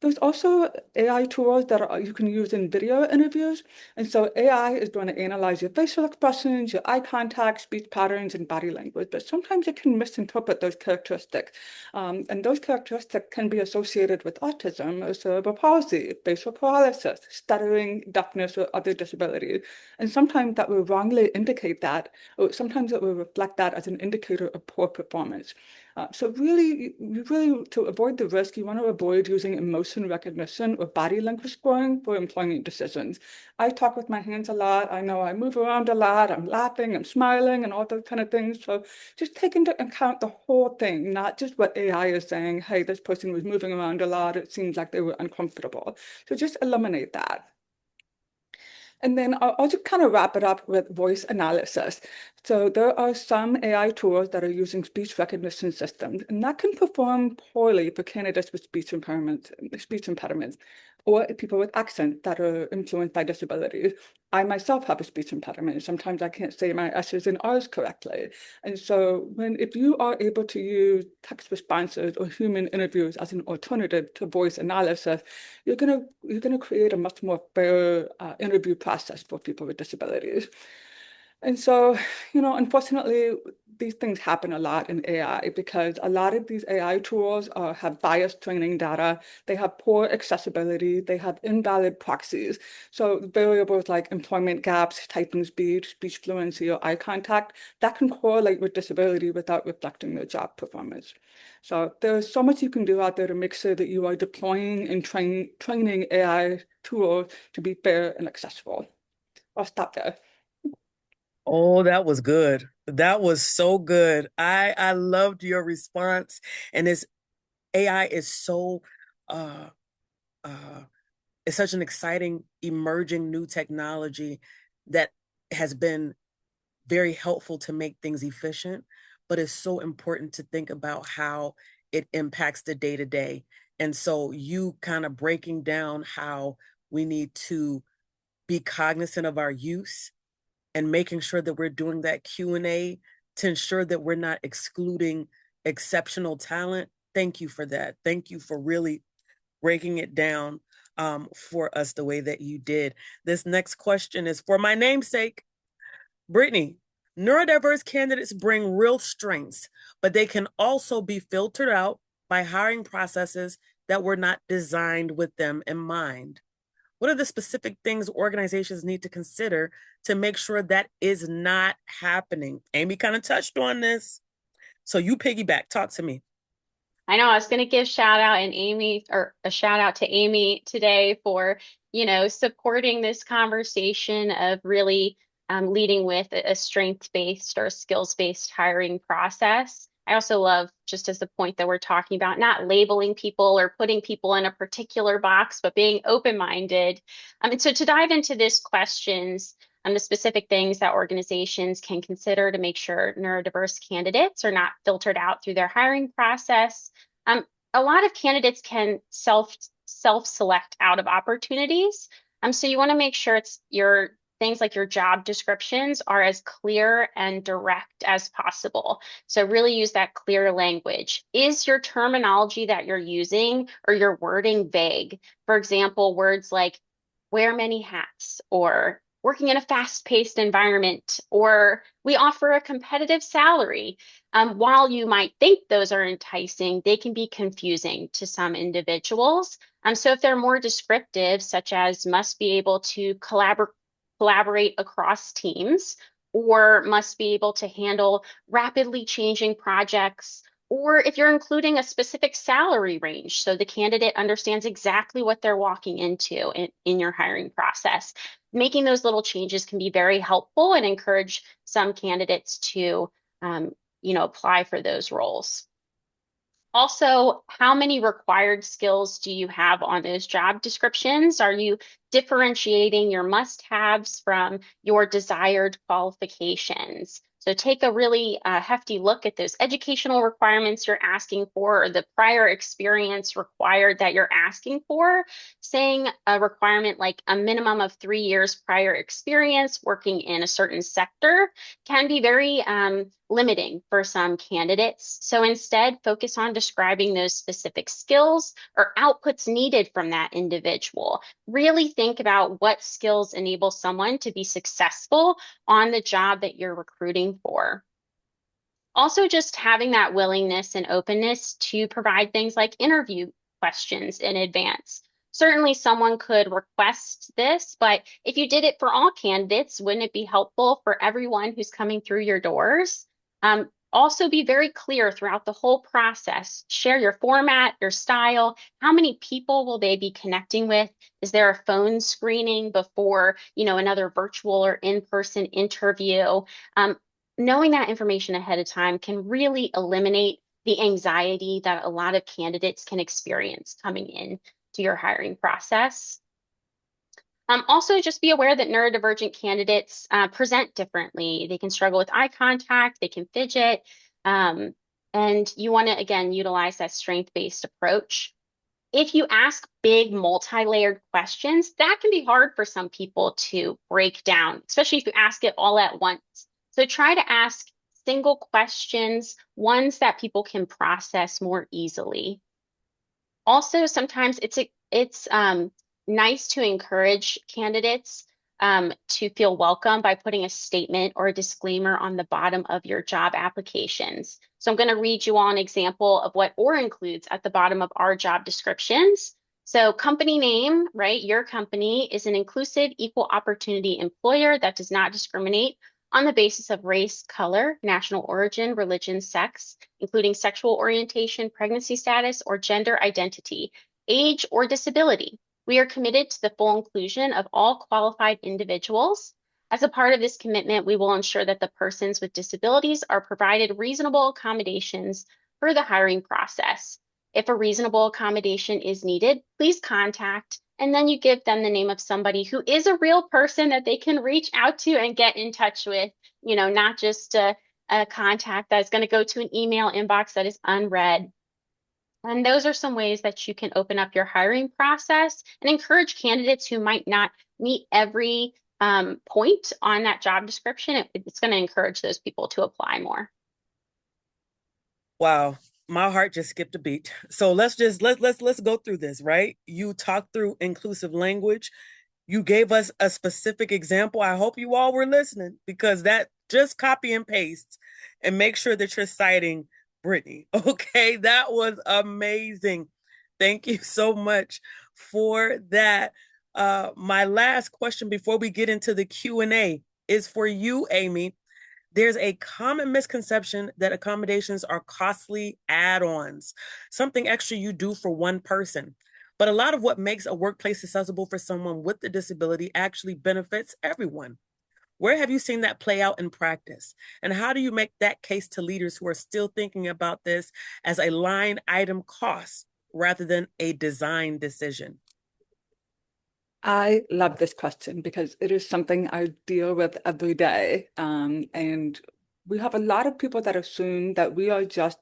There's also AI tools that you can use in video interviews. And so AI is going to analyze your facial expressions, your eye contact, speech patterns, and body language. But sometimes it can misinterpret those characteristics. And those characteristics can be associated with autism or cerebral palsy, facial paralysis, stuttering, deafness, or other disabilities. And sometimes that will wrongly indicate that, or sometimes it will reflect that as an indicator of poor performance. So really, to avoid the risk, you want to avoid using emotion recognition or body language scoring for employment decisions. I talk with my hands a lot. I know I move around a lot. I'm laughing, I'm smiling, and all those kind of things. So just take into account the whole thing, not just what AI is saying. Hey, this person was moving around a lot. It seems like they were uncomfortable. So just eliminate that. And then I'll just kind of wrap it up with voice analysis. So there are some AI tools that are using speech recognition systems, and that can perform poorly for candidates with speech impediments, or people with accent that are influenced by disabilities. I myself have a speech impediment. Sometimes I can't say my S's and R's correctly. And so if you are able to use text responses or human interviews as an alternative to voice analysis, you're gonna create a much more fair interview process for people with disabilities. And so, unfortunately, these things happen a lot in AI because a lot of these AI tools have biased training data. They have poor accessibility. They have invalid proxies. So variables like employment gaps, typing speed, speech fluency, or eye contact, that can correlate with disability without reflecting their job performance. So there's so much you can do out there to make sure that you are deploying and training AI tools to be fair and accessible. I'll stop there. Oh, that was good. That was so good. I loved your response. And this AI is so uh it's such an exciting emerging new technology that has been very helpful to make things efficient, but it's so important to think about how it impacts the day to day. And so you kind of breaking down how we need to be cognizant of our use and making sure that we're doing that Q&A to ensure that we're not excluding exceptional talent. Thank you for that. Thank you for really breaking it down for us the way that you did. This next question is for my namesake, Brittany. Neurodiverse candidates bring real strengths, but they can also be filtered out by hiring processes that were not designed with them in mind? What are the specific things organizations need to consider to make sure that is not happening? Amy kind of touched on this. So you piggyback, talk to me. I know I was going to give shout out and Amy or a shout out to Amy today for, supporting this conversation of really leading with a strength-based or skills-based hiring process. I also love, just as the point that we're talking about, not labeling people or putting people in a particular box, but being open-minded. And so to dive into this questions, the specific things that organizations can consider to make sure neurodiverse candidates are not filtered out through their hiring process. A lot of candidates can self-select out of opportunities. So you want to make sure it's your things like your job descriptions are as clear and direct as possible. So really use that clear language. Is your terminology that you're using or your wording vague? For example, words like wear many hats or working in a fast-paced environment, or we offer a competitive salary. While you might think those are enticing, they can be confusing to some individuals. So if they're more descriptive, such as must be able to collaborate across teams, or must be able to handle rapidly changing projects, or if you're including a specific salary range, so the candidate understands exactly what they're walking into in your hiring process. Making those little changes can be very helpful and encourage some candidates to, apply for those roles. Also, how many required skills do you have on those job descriptions? Are you differentiating your must-haves from your desired qualifications? So take a really hefty look at those educational requirements you're asking for, or the prior experience required that you're asking for. Saying a requirement like a minimum of 3 years prior experience working in a certain sector can be very limiting for some candidates. So instead, focus on describing those specific skills or outputs needed from that individual. Really think about what skills enable someone to be successful on the job that you're recruiting for. Also, just having that willingness and openness to provide things like interview questions in advance. Certainly someone could request this, but if you did it for all candidates, wouldn't it be helpful for everyone who's coming through your doors? Also be very clear throughout the whole process. Share your format, your style. How many people will they be connecting with? Is there a phone screening before, another virtual or in-person interview? Knowing that information ahead of time can really eliminate the anxiety that a lot of candidates can experience coming in to your hiring process. Also, just be aware that neurodivergent candidates present differently. They can struggle with eye contact, they can fidget, and you want to, again, utilize that strength-based approach. If you ask big multi-layered questions, that can be hard for some people to break down, especially if you ask it all at once. So try to ask single questions, ones that people can process more easily. Also, sometimes it's nice to encourage candidates to feel welcome by putting a statement or a disclaimer on the bottom of your job applications. So I'm going to read you all an example of what OR includes at the bottom of our job descriptions. So company name, right? Your company is an inclusive, equal opportunity employer that does not discriminate on the basis of race, color, national origin, religion, sex, including sexual orientation, pregnancy status, or gender identity, age, or disability. We are committed to the full inclusion of all qualified individuals. As a part of this commitment, we will ensure that the persons with disabilities are provided reasonable accommodations for the hiring process. If a reasonable accommodation is needed, please contact, and then you give them the name of somebody who is a real person that they can reach out to and get in touch with, not just a contact that's going to go to an email inbox that is unread. And those are some ways that you can open up your hiring process and encourage candidates who might not meet every point on that job description. It's going to encourage those people to apply more. Wow, my heart just skipped a beat. So let's go through this, right? You talked through inclusive language. You gave us a specific example. I hope you all were listening, because that just copy and paste and make sure that you're citing Brittany. Okay, that was amazing. Thank you so much for that. My last question before we get into the Q&A is for you, Amy. There's a common misconception that accommodations are costly add-ons, something extra you do for one person. But a lot of what makes a workplace accessible for someone with a disability actually benefits everyone. Where have you seen that play out in practice? And how do you make that case to leaders who are still thinking about this as a line item cost rather than a design decision? I love this question because it is something I deal with every day. And we have a lot of people that assume that we are just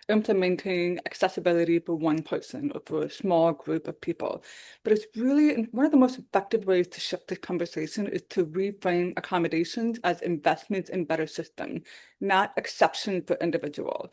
implementing accessibility for one person or for a small group of people. But it's really one of the most effective ways to shift the conversation is to reframe accommodations as investments in better system, not exceptions for individual.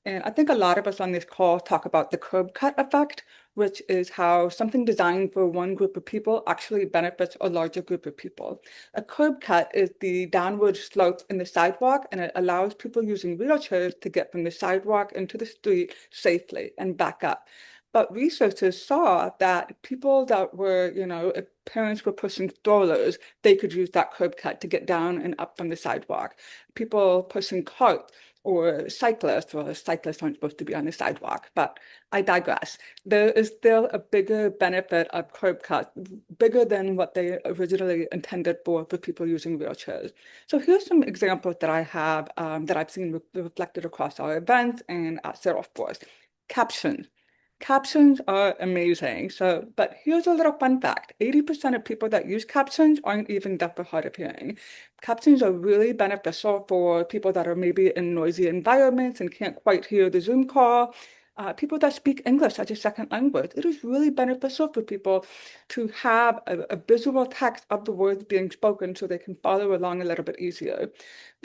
And I think a lot of us on this call talk about the curb cut effect, which is how something designed for one group of people actually benefits a larger group of people. A curb cut is the downward slope in the sidewalk, and it allows people using wheelchairs to get from the sidewalk into the street safely and back up. But researchers saw that people that were, if parents were pushing strollers, they could use that curb cut to get down and up from the sidewalk. People pushing carts or cyclists, well, cyclists aren't supposed to be on the sidewalk, but I digress. There is still a bigger benefit of curb cuts, bigger than what they originally intended for people using wheelchairs. So here's some examples that I have that I've seen reflected across our events and at Salesforce. Captions. Captions are amazing. But here's a little fun fact. 80% of people that use captions aren't even deaf or hard of hearing. Captions are really beneficial for people that are maybe in noisy environments and can't quite hear the Zoom call. People that speak English as a second language. It is really beneficial for people to have a visual text of the words being spoken so they can follow along a little bit easier.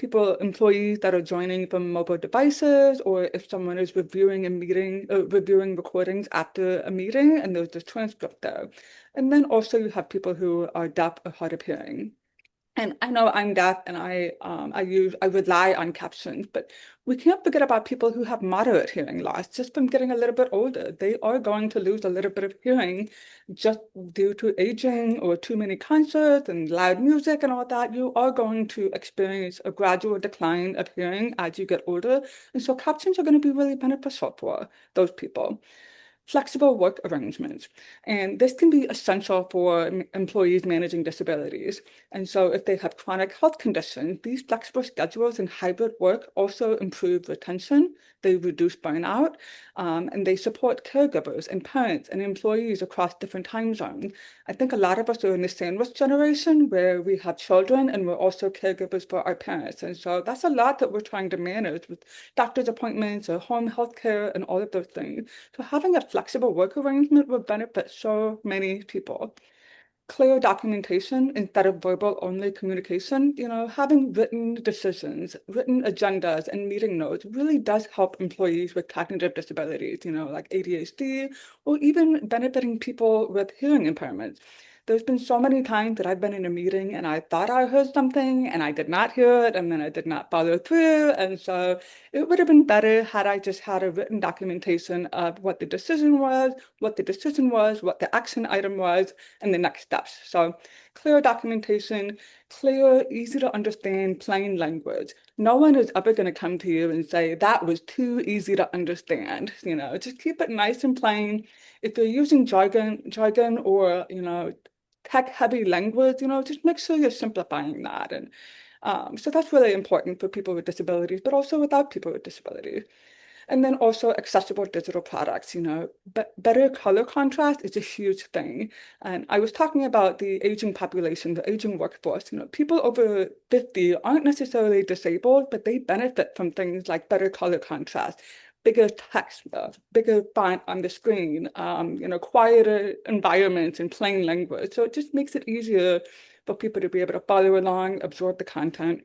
Employees that are joining from mobile devices, or if someone is reviewing a meeting, reviewing recordings after a meeting, and there's the transcript there. And then also you have people who are deaf or hard of hearing. And I know I'm deaf and I rely on captions, but we can't forget about people who have moderate hearing loss just from getting a little bit older. They are going to lose a little bit of hearing just due to aging or too many concerts and loud music and all that. You are going to experience a gradual decline of hearing as you get older. And so captions are going to be really beneficial for those people. Flexible work arrangements. And this can be essential for employees managing disabilities. And so if they have chronic health conditions, these flexible schedules and hybrid work also improve retention, they reduce burnout, and they support caregivers and parents and employees across different time zones. I think a lot of us are in the sandwich generation where we have children and we're also caregivers for our parents. And so that's a lot that we're trying to manage with doctor's appointments or home health care and all of those things. So having a flexible work arrangement will benefit so many people. Clear documentation instead of verbal only communication, having written decisions, written agendas, and meeting notes really does help employees with cognitive disabilities, like ADHD, or even benefiting people with hearing impairments. There's been so many times that I've been in a meeting and I thought I heard something and I did not hear it, and then I did not follow through. And so it would have been better had I just had a written documentation of what the decision was, what the action item was, and the next steps. So clear documentation, clear, easy to understand, plain language. No one is ever going to come to you and say, that was too easy to understand. Just keep it nice and plain. If you're using jargon or, tech-heavy language, just make sure you're simplifying that. And so that's really important for people with disabilities, but also without people with disabilities. And then also accessible digital products, better color contrast is a huge thing. And I was talking about the aging population, the aging workforce, people over 50 aren't necessarily disabled, but they benefit from things like better color contrast, bigger text, bigger font on the screen, quieter environments and plain language. So it just makes it easier for people to be able to follow along, absorb the content,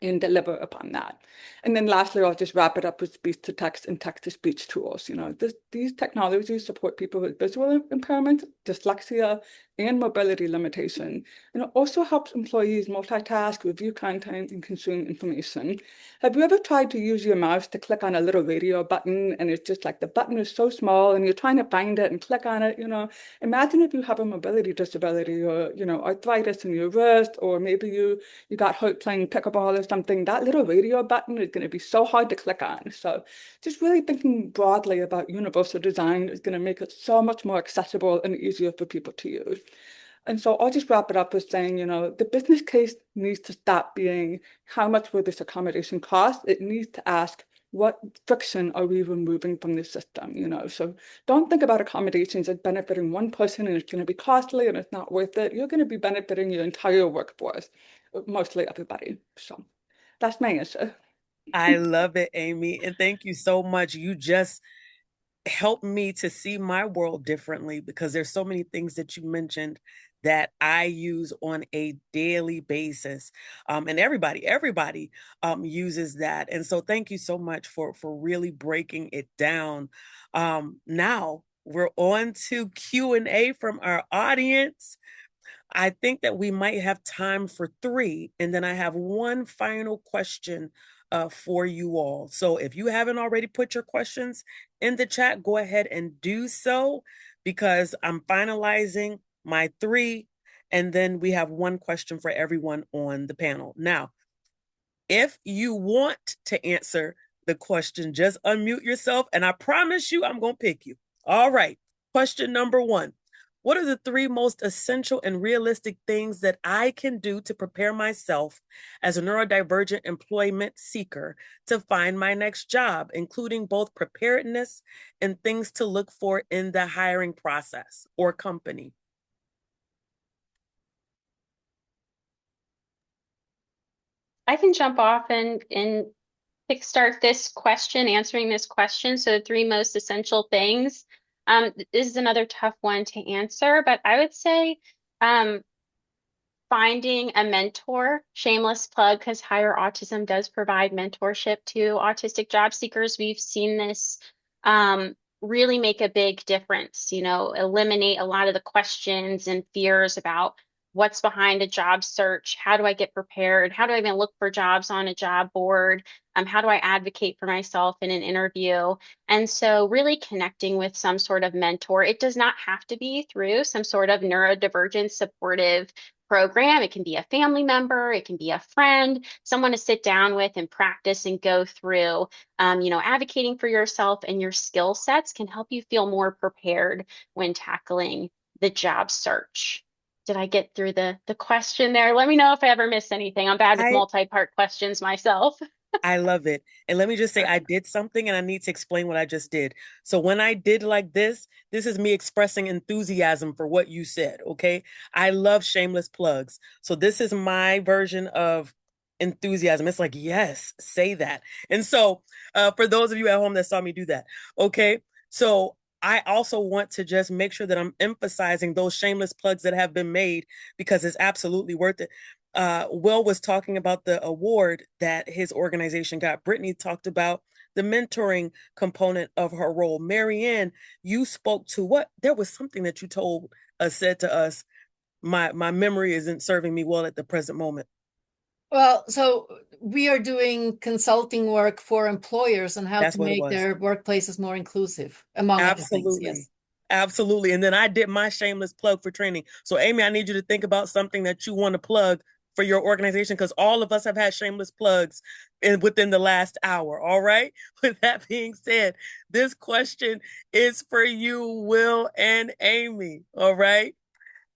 and deliver upon that. And then lastly, I'll just wrap it up with speech-to-text and text-to-speech tools. These technologies support people with visual impairment, dyslexia, and mobility limitation. And it also helps employees multitask, review content, and consume information. Have you ever tried to use your mouse to click on a little radio button and it's just like the button is so small and you're trying to find it and click on it, Imagine if you have a mobility disability or, arthritis in your wrist, or maybe you got hurt playing pickleball or something. That little radio button is going to be so hard to click on. So just really thinking broadly about universal design is going to make it so much more accessible and easier for people to use. And so I'll just wrap it up with saying, the business case needs to stop being how much will this accommodation cost? It needs to ask, what friction are we removing from the system? So don't think about accommodations as benefiting one person and it's going to be costly and it's not worth it. You're going to be benefiting your entire workforce, mostly everybody. So that's my answer. I love it, Amy. And thank you so much. You just helped me to see my world differently, because there's so many things that you mentioned that I use on a daily basis. And everybody uses that. And so thank you so much for really breaking it down. Now we're on to Q&A from our audience. I think that we might have time for 3, and then I have one final question for you all. So if you haven't already put your questions in the chat, go ahead and do so, because I'm finalizing my 3, and then we have one question for everyone on the panel. Now, if you want to answer the question, just unmute yourself, and I promise you I'm going to pick you. All right, question number 1. What are the 3 most essential and realistic things that I can do to prepare myself as a neurodivergent employment seeker to find my next job, including both preparedness and things to look for in the hiring process or company? I can jump off and kickstart this question, answering this question. So the 3 most essential things. This is another tough one to answer, but I would say finding a mentor, shameless plug, because Hire Autism does provide mentorship to autistic job seekers. We've seen this really make a big difference, eliminate a lot of the questions and fears about what's behind a job search. How do I get prepared? How do I even look for jobs on a job board? How do I advocate for myself in an interview? And so really connecting with some sort of mentor. It does not have to be through some sort of neurodivergent supportive program. It can be a family member, it can be a friend, someone to sit down with and practice and go through. Advocating for yourself and your skill sets can help you feel more prepared when tackling the job search. Did I get through the question there? Let me know if I ever missed anything. I'm bad with multi-part questions myself. I love it. And let me just say, I did something and I need to explain what I just did. So when I did like this is me expressing enthusiasm for what you said, okay? I love shameless plugs. So this is my version of enthusiasm. It's like, yes, say that. And so for those of you at home that saw me do that, okay? So I also want to just make sure that I'm emphasizing those shameless plugs that have been made, because it's absolutely worth it. Will was talking about the award that his organization got. Brittany talked about the mentoring component of her role. Marianne, you spoke to what? There was something that you said to us. My memory isn't serving me well at the present moment. Well, so we are doing consulting work for employers on how to make their workplaces more inclusive, among other things. Yes. Absolutely. And then I did my shameless plug for training. So Amy, I need you to think about something that you want to plug for your organization, because all of us have had shameless plugs within the last hour. All right. With that being said, this question is for you, Will and Amy. All right.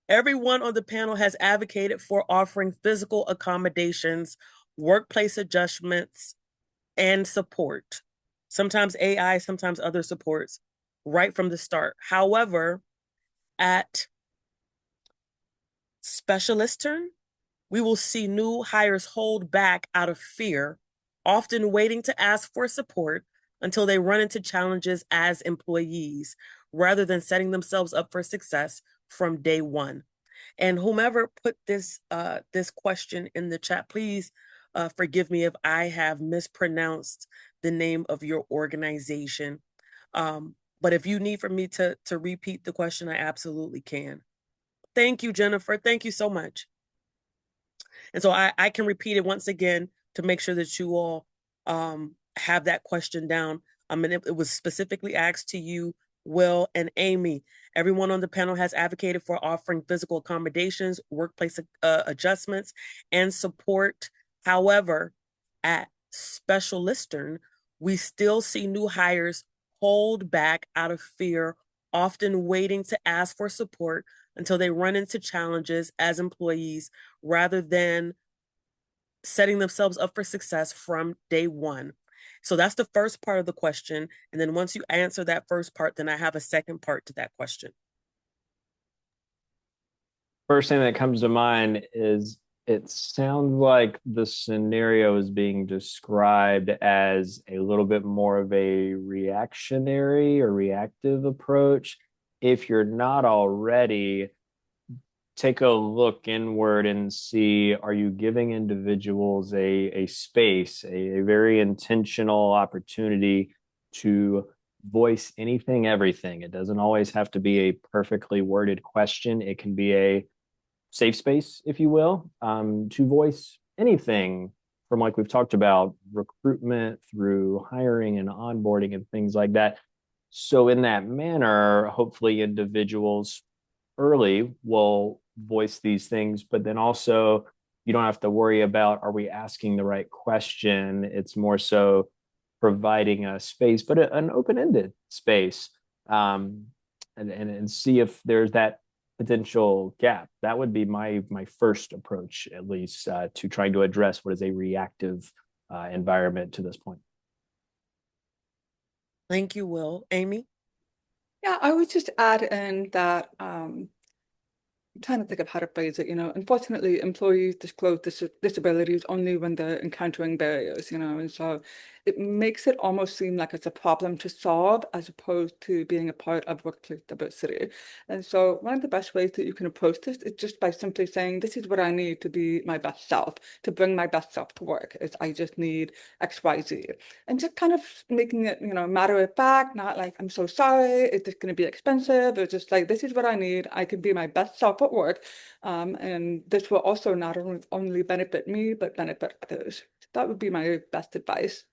Everyone on the panel has advocated for offering physical accommodations, workplace adjustments, and support. Sometimes AI, sometimes other supports right from the start. However, at specialist turn, we will see new hires hold back out of fear, often waiting to ask for support until they run into challenges as employees, rather than setting themselves up for success from day one. And whomever put this question in the chat, please forgive me if I have mispronounced the name of your organization. But if you need for me to repeat the question, I absolutely can. Thank you, Jennifer. Thank you so much. And so I can repeat it once again to make sure that you all have that question down. And it was specifically asked to you, Will and Amy. Everyone on the panel has advocated for offering physical accommodations, workplace adjustments, and support. However, at Special Listern, we still see new hires hold back out of fear, often waiting to ask for support until they run into challenges as employees rather than setting themselves up for success from day one. So that's the first part of the question. And then once you answer that first part, then I have a second part to that question. First thing that comes to mind is it sounds like the scenario is being described as a little bit more of a reactionary or reactive approach. If you're not already, take a look inward and see, are you giving individuals a space, a very intentional opportunity to voice anything, everything? It doesn't always have to be a perfectly worded question. It can be a safe space, if you will, to voice anything from, like we've talked about, recruitment through hiring and onboarding and things like that. So in that manner, hopefully individuals early will voice these things, but then also you don't have to worry about, are we asking the right question? It's more so providing a space, but an open-ended space, and see if there's that potential gap. That would be my first approach, at least, to trying to address what is a reactive environment to this point. Thank you, Will. Amy? Yeah, I would just add in that I'm trying to think of how to phrase it. Unfortunately, employees disclose disabilities only when they're encountering barriers, and so it makes it almost seem like it's a problem to solve as opposed to being a part of workplace diversity. And so one of the best ways that you can approach this is just by simply saying, this is what I need to be my best self, to bring my best self to work, is I just need X, Y, Z. And just kind of making it, matter of fact, not like, I'm so sorry, it's just going to be expensive. It's just like, this is what I need. I can be my best self at work. And this will also not only benefit me, but benefit others. That would be my best advice.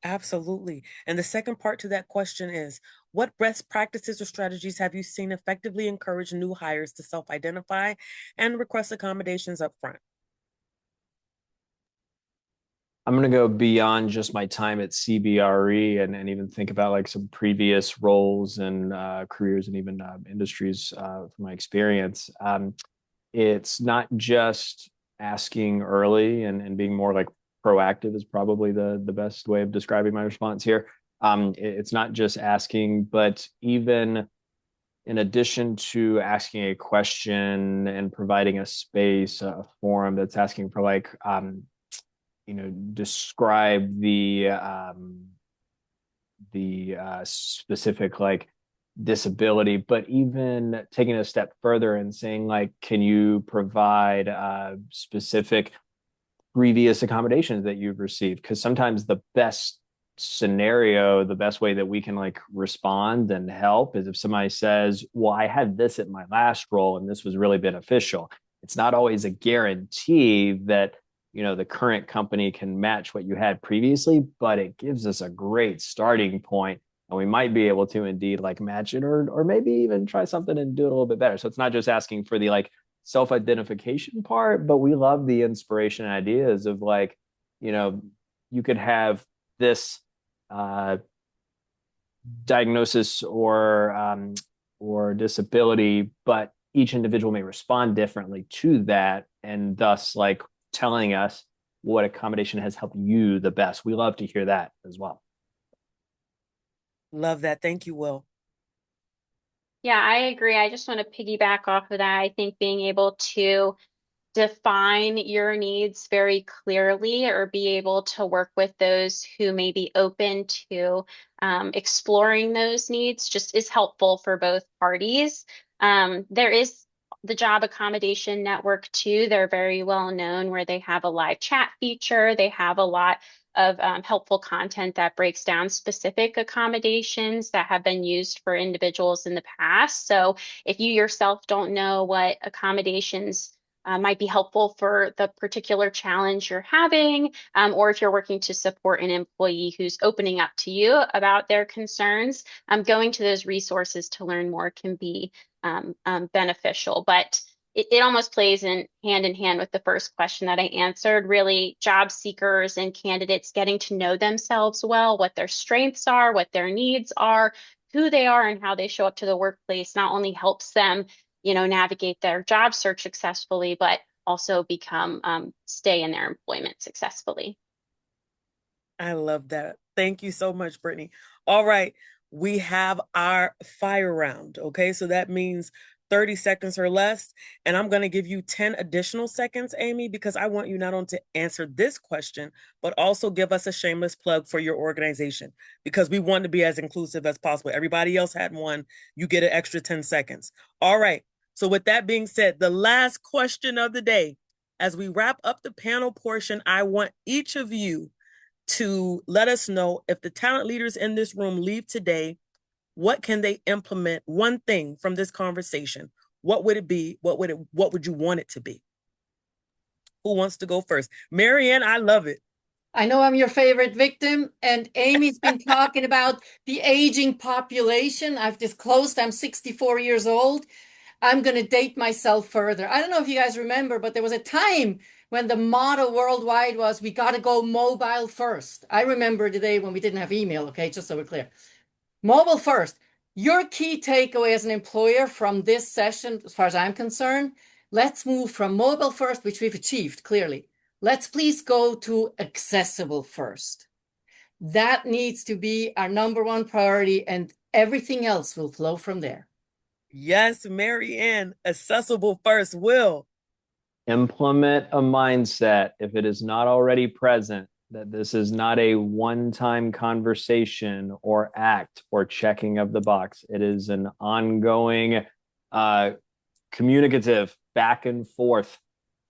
Absolutely. And the second part to that question is, what best practices or strategies have you seen effectively encourage new hires to self-identify and request accommodations up front? I'm going to go beyond just my time at CBRE and even think about like some previous roles and careers and even industries from my experience. It's not just asking early and being more like proactive is probably the best way of describing my response here. It's not just asking, but even in addition to asking a question and providing a space, a forum that's asking for like, describe the specific like disability, but even taking a step further and saying like, can you provide specific previous accommodations that you've received? Because sometimes the best scenario, the best way that we can like respond and help is if somebody says, well, I had this at my last role and this was really beneficial. It's not always a guarantee that the current company can match what you had previously, but it gives us a great starting point, and we might be able to indeed like match it or maybe even try something and do it a little bit better. So it's not just asking for the like self-identification part, but we love the inspiration and ideas of like, you could have this diagnosis or disability, but each individual may respond differently to that, and thus like telling us what accommodation has helped you the best. We love to hear that as well. Love that. Thank you, Will. Yeah, I agree. I just want to piggyback off of that. I think being able to define your needs very clearly or be able to work with those who may be open to exploring those needs just is helpful for both parties. There is the Job Accommodation Network too. They're very well known where they have a live chat feature. They have a lot of helpful content that breaks down specific accommodations that have been used for individuals in the past. So if you yourself don't know what accommodations might be helpful for the particular challenge you're having, or if you're working to support an employee who's opening up to you about their concerns, going to those resources to learn more can be beneficial. But it almost plays in hand with the first question that I answered. Really, job seekers and candidates getting to know themselves well, what their strengths are, what their needs are, who they are, and how they show up to the workplace not only helps them, navigate their job search successfully, but also stay in their employment successfully. I love that. Thank you so much, Brittany. All right, we have our fire round. Okay, so that means 30 seconds or less. And I'm going to give you 10 additional seconds, Amy, because I want you not only to answer this question, but also give us a shameless plug for your organization, because we want to be as inclusive as possible. Everybody else had one. You get an extra 10 seconds. All right. So with that being said, the last question of the day, as we wrap up the panel portion, I want each of you to let us know, if the talent leaders in this room leave today, what can they implement? One thing from this conversation. What would it be? What would you want it to be? Who wants to go first? Marianne, I love it. I know I'm your favorite victim, and Amy's been talking about the aging population. I've disclosed I'm 64 years old. I'm going to date myself further. I don't know if you guys remember, but there was a time when the motto worldwide was, we got to go mobile first. I remember the day when we didn't have email, okay, just so we're clear. Mobile first. Your key takeaway as an employer from this session, as far as I'm concerned, let's move from mobile first, which we've achieved clearly. Let's please go to accessible first. That needs to be our number one priority, and everything else will flow from there. Yes, Marianne, accessible first. Will. Implement a mindset, if it is not already present, that this is not a one-time conversation or act or checking of the box. It is an ongoing, communicative, back and forth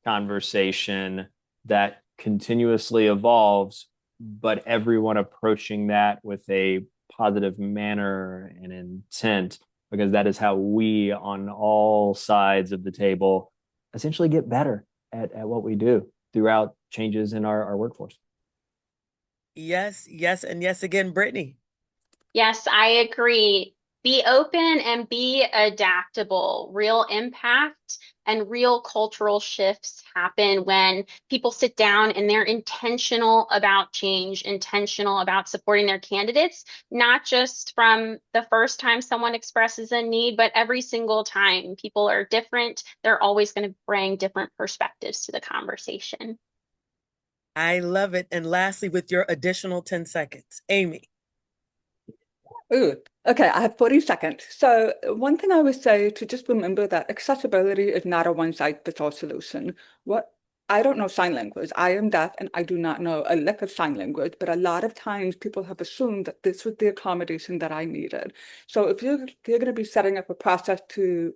conversation that continuously evolves, but everyone approaching that with a positive manner and intent, because that is how we, on all sides of the table, essentially get better at what we do throughout changes in our workforce. Yes, yes, and yes again, Brittany. Yes, I agree. Be open and be adaptable. Real impact and real cultural shifts happen when people sit down and they're intentional about change, intentional about supporting their candidates, not just from the first time someone expresses a need, but every single time. People are different. They're always going to bring different perspectives to the conversation. I love it. And lastly, with your additional 10 seconds, Amy. Ooh, okay, I have 40 seconds. So one thing I would say to just remember that accessibility is not a one-size-fits-all solution. I don't know sign language. I am deaf and I do not know a lick of sign language, but a lot of times people have assumed that this was the accommodation that I needed. So if you're going to be setting up a process to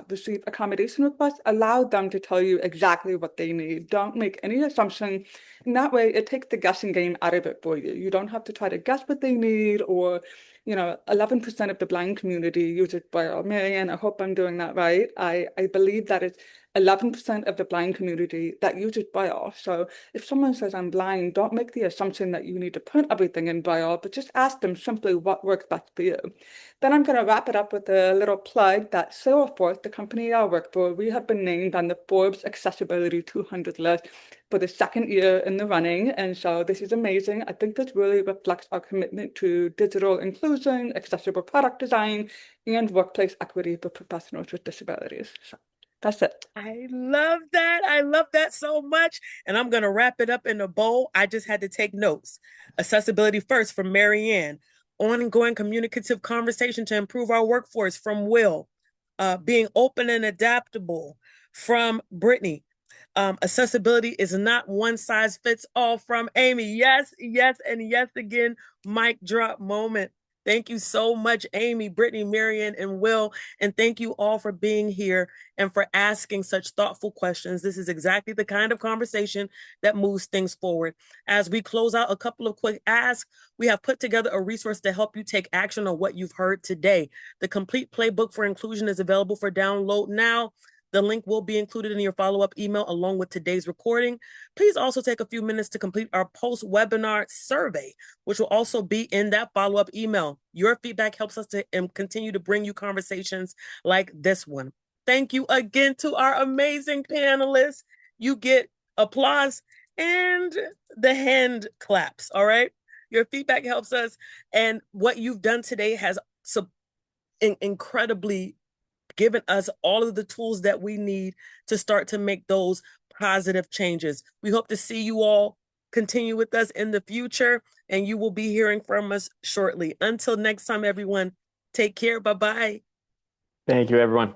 receive accommodation requests, allow them to tell you exactly what they need. Don't make any assumption. In that way, it takes the guessing game out of it for you. You don't have to try to guess what they need, or 11% of the blind community uses Braille. Marianne, I hope I'm doing that right. I believe that it's 11% of the blind community that uses Braille. So if someone says I'm blind, don't make the assumption that you need to put everything in Braille, but just ask them simply what works best for you. Then I'm going to wrap it up with a little plug that Salesforce, the company I work for, we have been named on the Forbes Accessibility 200 list for the second year in the running. And so this is amazing. I think this really reflects our commitment to digital inclusion, accessible product design, and workplace equity for professionals with disabilities. So that's it. I love that. I love that so much. And I'm going to wrap it up in a bowl. I just had to take notes. Accessibility first from Marianne. Ongoing communicative conversation to improve our workforce from Will. Being open and adaptable from Brittany. Accessibility is not one size fits all from Amy. Yes, yes, and yes again. Mic drop moment. Thank you so much, Amy, Brittany, Marianne, and Will. And thank you all for being here and for asking such thoughtful questions. This is exactly the kind of conversation that moves things forward. As we close out, a couple of quick asks. We have put together a resource to help you take action on what you've heard today. The complete playbook for inclusion is available for download now. The link will be included in your follow-up email along with today's recording. Please also take a few minutes to complete our post-webinar survey, which will also be in that follow-up email. Your feedback helps us to continue to bring you conversations like this one. Thank you again to our amazing panelists. You get applause and the hand claps, all right? Your feedback helps us, and what you've done today has incredibly given us all of the tools that we need to start to make those positive changes. We hope to see you all continue with us in the future, and you will be hearing from us shortly. Until next time, everyone, take care. Bye-bye. Thank you, everyone.